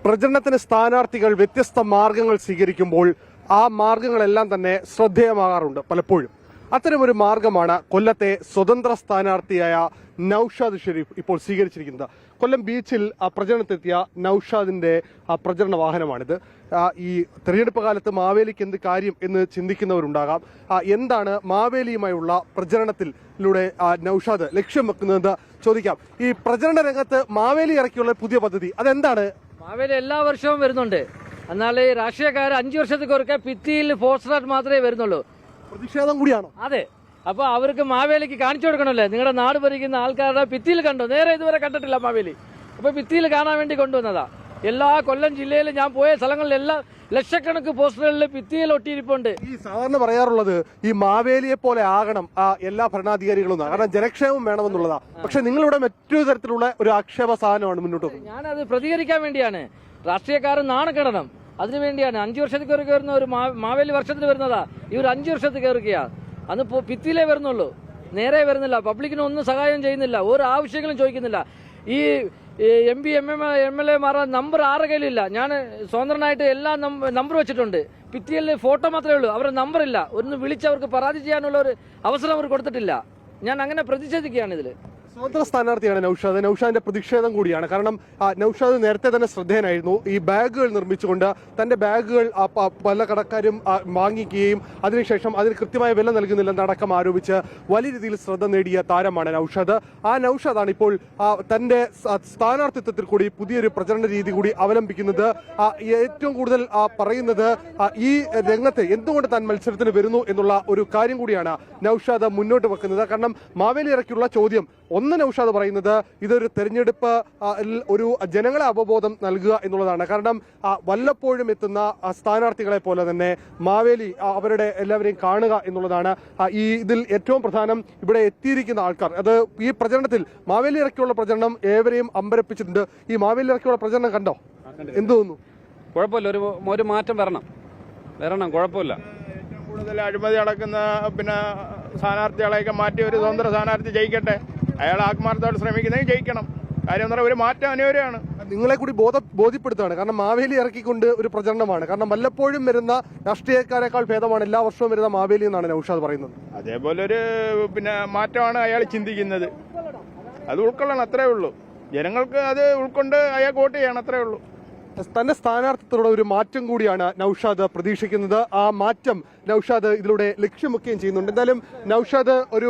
പ്രചരണത്തിന് സ്ഥാനാർത്ഥികൾ വ്യത്യസ്ത മാർഗങ്ങൾ സ്വീകരിക്കുമ്പോൾ ആ മാർഗങ്ങളെല്ലാം തന്നെ ശ്രദ്ധേയമാകാറുണ്ട് പലപ്പോഴും. അത്തരമൊരു മാർഗമാണ് കൊല്ലത്തെ സ്വതന്ത്ര സ്ഥാനാർത്ഥിയായ നൌഷാദ് ഷെരീഫ് ഇപ്പോൾ സ്വീകരിച്ചിരിക്കുന്നത്. കൊല്ലം ബീച്ചിൽ പ്രചരണത്തെത്തിയ നൌഷാദിന്റെ പ്രചരണ വാഹനമാണിത്. ഈ തെരഞ്ഞെടുപ്പ് കാലത്ത് മാവേലിക്ക് എന്ത് കാര്യം എന്ന് ചിന്തിക്കുന്നവരുണ്ടാകാം. എന്താണ് മാവേലിയുമായുള്ള പ്രചരണത്തിലൂടെ നൌഷാദ് ലക്ഷ്യം വെക്കുന്നതെന്ന് ചോദിക്കാം. ഈ പ്രചരണ രംഗത്ത് മാവേലി ഇറക്കിയുള്ള പുതിയ പദ്ധതി അതെന്താണ്? മാവേലി എല്ലാ വർഷവും വരുന്നുണ്ട്. എന്നാൽ ഈ രാഷ്ട്രീയക്കാർ 5 വർഷത്തേക്കൊക്കെ ഭിത്തിയിൽ പോസ്റ്ററായിട്ട് മാത്രമേ വരുന്നുള്ളൂ. പ്രതിഷേധം കൂടിയാണോ? അതെ. അപ്പൊ അവർക്ക് മാവേലിക്ക് കാണിച്ചു കൊടുക്കണമല്ലേ, നിങ്ങളുടെ നാട് ഭരിക്കുന്ന ആൾക്കാരുടെ ഭിത്തിയിൽ കണ്ടോ? നേരെ ഇതുവരെ കണ്ടിട്ടില്ല മാവേലി. അപ്പൊ ഭിത്തിയിൽ കാണാൻ വേണ്ടി കൊണ്ടുവന്നതാ. എല്ലാ കൊല്ലം ജില്ലയിൽ ഞാൻ പോയ സ്ഥലങ്ങളിലെല്ലാം ലക്ഷക്കണക്ക് പോസ്റ്ററുകളിൽ ഭിത്തിയിൽ ഒട്ടിയിരിപ്പുണ്ട്. ഈ സാധാരണ പറയാറുള്ളത് ഈ മാവേലിയെ പോലെ ആകണം എല്ലാ ഭരണാധികാരികളും, കാരണം ജനക്ഷേമം വേണമെന്നുള്ളതാ. പക്ഷെ നിങ്ങളിവിടെ മറ്റൊരു തരത്തിലുള്ള ഒരു ആക്ഷേപ സാധനമാണ് മുന്നോട്ട് വെക്കുന്നത്. ഞാനത് പ്രതികരിക്കാൻ വേണ്ടിയാണ്. രാഷ്ട്രീയക്കാരൻ നാണക്കെടണം, അതിനുവേണ്ടിയാണ്. 5 വർഷത്തിൽ കയറി കയറുന്ന ഒരു മാവേലി വർഷത്തിൽ വരുന്നതാ. ഇവർ 5 വർഷത്തിൽ കയറുകയാ. അന്ന് ഭിത്തിയിലേ വരുന്നുള്ളൂ, നേരെ വരുന്നില്ല. പബ്ലിക്കിന് ഒന്നും സഹായം ചെയ്യുന്നില്ല, ഒരു ആവശ്യങ്ങളും ചോദിക്കുന്നില്ല. ഈ MP MLA മാറാൻ നമ്പർ 6 കയ്യിലില്ല. ഞാൻ സ്വതന്ത്രനായിട്ട് എല്ലാ നമ്പർ വെച്ചിട്ടുണ്ട്. ഭിത്തിയിൽ ഫോട്ടോ മാത്രമേ ഉള്ളൂ, അവരുടെ നമ്പറില്ല. ഒന്ന് വിളിച്ച് അവർക്ക് പരാതി ചെയ്യാനുള്ള ഒരു അവസരം അവർ കൊടുത്തിട്ടില്ല. ഞാൻ അങ്ങനെ പ്രതിഷേധിക്കുകയാണ് ഇതിൽ. സ്വതന്ത്ര സ്ഥാനാർത്ഥിയാണ് നൌഷാദ്. നൌഷാദിന്റെ പ്രതിഷേധം കൂടിയാണ്. കാരണം നൌഷാദ് നേരത്തെ തന്നെ ശ്രദ്ധേയനായിരുന്നു. ഈ ബാഗുകൾ നിർമ്മിച്ചുകൊണ്ട് തന്റെ ബാഗുകൾ പല കടക്കാരും വാങ്ങിക്കുകയും അതിനുശേഷം അതിന് കൃത്യമായ വില നൽകുന്നില്ലെന്നടക്കം ആരോപിച്ച് വലിയ രീതിയിൽ ശ്രദ്ധ നേടിയ താരമാണ് നൌഷാദ്. ആ നൌഷാദാണ് ഇപ്പോൾ തന്റെ സ്ഥാനാർത്ഥിത്വത്തിൽ കൂടി പുതിയൊരു പ്രചരണ രീതി കൂടി അവലംബിക്കുന്നത്. ഏറ്റവും കൂടുതൽ പറയുന്നത് ഈ രംഗത്ത് എന്തുകൊണ്ട് താൻ മത്സരത്തിന് വരുന്നു എന്നുള്ള ഒരു കാര്യം കൂടിയാണ് നൌഷാദ് മുന്നോട്ട് വെക്കുന്നത്. കാരണം മാവേലി ഇറക്കിയുള്ള ചോദ്യം നൌഷാദ് പറയുന്നത് ഇതൊരു തെരഞ്ഞെടുപ്പ് ഒരു ജനങ്ങളെ അവബോധം നൽകുക എന്നുള്ളതാണ്. കാരണം വല്ലപ്പോഴും എത്തുന്ന സ്ഥാനാർത്ഥികളെ പോലെ തന്നെ മാവേലി അവരുടെ എല്ലാവരെയും കാണുക എന്നുള്ളതാണ്. ഇതിൽ ഏറ്റവും പ്രധാനം ഇവിടെ എത്തിയിരിക്കുന്ന ആൾക്കാർ. അത് ഈ പ്രചരണത്തിൽ മാവേലി ഇറക്കിയുള്ള പ്രചരണം ഏവരെയും അമ്പരപ്പിച്ചിട്ടുണ്ട്. ഈ മാവേലി ഇറക്കിയുള്ള പ്രചരണം കണ്ടോ? എന്ത് തോന്നുന്നു? കുഴപ്പമില്ല, ഒരു മാറ്റം വരണം, കുഴപ്പമില്ല. ഏറ്റവും കൂടുതൽ അഴിമതി നടക്കുന്ന സ്ഥാനാർത്ഥികളെയൊക്കെ മാറ്റി ഒരു സ്വതന്ത്ര സ്ഥാനാർത്ഥി ജയിക്കട്ടെ. അയാൾ ആത്മാർത്ഥമായിട്ട് ശ്രമിക്കുന്നെങ്കിൽ ജയിക്കണം. കാര്യം എന്ന് പറഞ്ഞാൽ ഒരു മാറ്റം അനിവാര്യമാണ്. നിങ്ങളെ കൂടി ബോധ്യപ്പെടുത്തുകയാണ്. കാരണം മാവേലി ഇറക്കിക്കൊണ്ട് ഒരു പ്രചരണമാണ്. കാരണം വല്ലപ്പോഴും വരുന്ന രാഷ്ട്രീയക്കാരെക്കാൾ ഭേദമാണ് എല്ലാ വർഷവും വരുന്ന മാവേലി എന്നാണ് നൌഷാദ് പറയുന്നത്. അതേപോലെ ഒരു മാറ്റമാണ് അയാൾ ചിന്തിക്കുന്നത്. അത് ഉൾക്കൊള്ളണം, അത്രേ ഉള്ളൂ. ജനങ്ങൾക്ക് അത് ഉൾക്കൊണ്ട് അയാൾക്ക് വോട്ട് ചെയ്യണം, അത്രേ ഉള്ളൂ. തന്റെ സ്ഥാനാർത്ഥിത്വത്തിലൂടെ ഒരു മാറ്റം കൂടിയാണ് നൌഷാദ് പ്രതീക്ഷിക്കുന്നത്. ആ മാറ്റം നൌഷാദ് ഇതിലൂടെ ലക്ഷ്യമെക്കുകയും ചെയ്യുന്നുണ്ട്. എന്തായാലും നൌഷാദ് ഒരു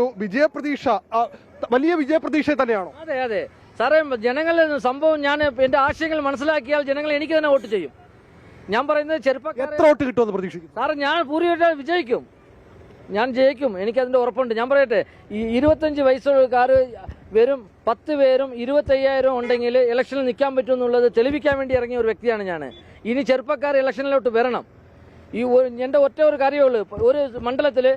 വലിയ വിജയപ്രതീക്ഷ തന്നെയാണോ? അതെ അതെ സാറേ, ജനങ്ങളിൽ സംഭവം ഞാൻ എന്റെ ആശയങ്ങൾ മനസ്സിലാക്കിയാൽ ജനങ്ങൾ എനിക്ക് തന്നെ വോട്ട് ചെയ്യും. ഞാൻ പറയുന്നത് ചെറുപ്പക്കാർ എത്ര വോട്ട് കിട്ടുമെന്ന് പ്രതീക്ഷിക്കും? സാറേ, ഞാൻ പൂർവ്വമായിട്ട് വിജയിക്കും, ഞാൻ ജയിക്കും, എനിക്കതിന്റെ ഉറപ്പുണ്ട്. ഞാൻ പറയട്ടെ, ഈ 25 വയസ്സുകാർ വെറും 10 പേരും 25,000 ഉണ്ടെങ്കിൽ ഇലക്ഷനിൽ നിൽക്കാൻ പറ്റും എന്നുള്ളത് തെളിയിക്കാൻ വേണ്ടി ഇറങ്ങിയ ഒരു വ്യക്തിയാണ് ഞാൻ. ഇനി ചെറുപ്പക്കാർ ഇലക്ഷനിലോട്ട് വരണം. എൻ്റെ ഒറ്റ ഒരു കാര്യമേ ഉള്ളൂ. ഒരു മണ്ഡലത്തിൽ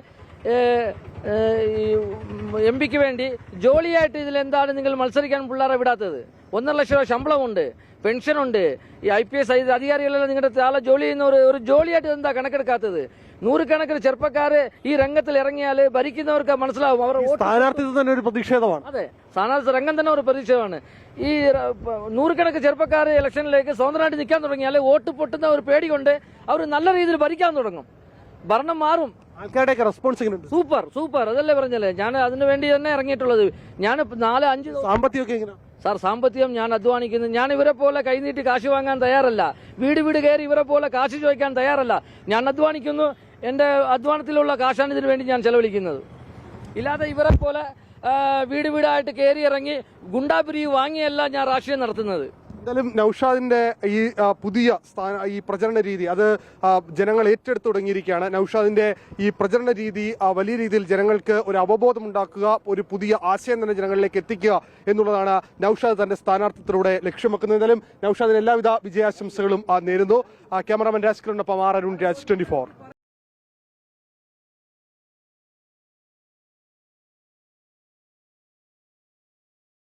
MP വേണ്ടി ജോലിയായിട്ട് ഇതിലെന്താണ് നിങ്ങൾ മത്സരിക്കാൻ പിള്ളേരെ വിടാത്തത്? 1.5 ലക്ഷം രൂപ ശമ്പളമുണ്ട്, പെൻഷനുണ്ട്. ഈ IPS അധികാരികളെല്ലാം നിങ്ങളുടെ ആളെ ജോലി ചെയ്യുന്ന ഒരു ജോലിയായിട്ട് എന്താ കണക്കെടുക്കാത്തത്? 100 കണക്കിന് ചെറുപ്പക്കാര് ഈ രംഗത്തിൽ ഇറങ്ങിയാൽ ഭരിക്കുന്നവർക്ക് മനസ്സിലാവും. അവർ സ്ഥാനാർത്ഥിത്വം തന്നെ ഒരു പ്രതിഷേധമാണ്. അതെ, സ്ഥാനാർത്ഥി രംഗം തന്നെ ഒരു പ്രതിഷേധമാണ്. ഈ 100 കണക്ക് ചെറുപ്പക്കാർ ഇലക്ഷനിലേക്ക് സ്വതന്ത്രമായിട്ട് നിൽക്കാൻ തുടങ്ങിയാൽ വോട്ട് പൊട്ടുന്ന ഒരു പേടി കൊണ്ട് അവർ നല്ല രീതിയിൽ ഭരിക്കാൻ തുടങ്ങും. ഭരണം മാറും. ആൾക്കാരുടെയൊക്കെ റെസ്പോൺസ് സൂപ്പർ അതല്ലേ പറഞ്ഞല്ലേ. ഞാൻ അതിനു വേണ്ടി തന്നെ ഇറങ്ങിയിട്ടുള്ളത്. ഞാൻ 4-5 സാമ്പത്തികമൊക്കെ എങ്ങനെയാ സാർ? സാമ്പത്തികം ഞാൻ അധ്വാനിക്കുന്നു. ഞാൻ ഇവരെ പോലെ കൈനീട്ടി കാശ് വാങ്ങാൻ തയ്യാറല്ല. വീട് കയറി ഇവരെ പോലെ കാശ് ചോദിക്കാൻ തയ്യാറല്ല. ഞാൻ അധ്വാനിക്കുന്നു. എൻ്റെ അധ്വാനത്തിലുള്ള കാശാണ് ഇതിനു വേണ്ടി ഞാൻ ചെലവഴിക്കുന്നത്. ഇല്ലാതെ ഇവരെ പോലെ വീടായിട്ട് കയറി ഇറങ്ങി ഗുണ്ടാപിരിവ് വാങ്ങിയല്ല ഞാൻ രാഷ്ട്രീയം നടത്തുന്നത്. എന്തായാലും നൌഷാദിന്റെ ഈ പ്രചരണ രീതി അത് ജനങ്ങൾ ഏറ്റെടുത്തു തുടങ്ങിയിരിക്കുകയാണ്. നൌഷാദിന്റെ ഈ പ്രചരണ രീതി വലിയ രീതിയിൽ ജനങ്ങൾക്ക് ഒരു അവബോധം ഉണ്ടാക്കുക, ഒരു പുതിയ ആശയം തന്നെ ജനങ്ങളിലേക്ക് എത്തിക്കുക എന്നുള്ളതാണ് നൌഷാദ് തന്റെ സ്ഥാനാർത്ഥിത്വത്തിലൂടെ ലക്ഷ്യമെക്കുന്നത്. എന്തായാലും നൌഷാദിന് എല്ലാവിധ വിജയാശംസകളും നേരുന്നു. ക്യാമറാമാൻ രാജ് കിരണിനൊപ്പം അരുൺ രാജ്, 24.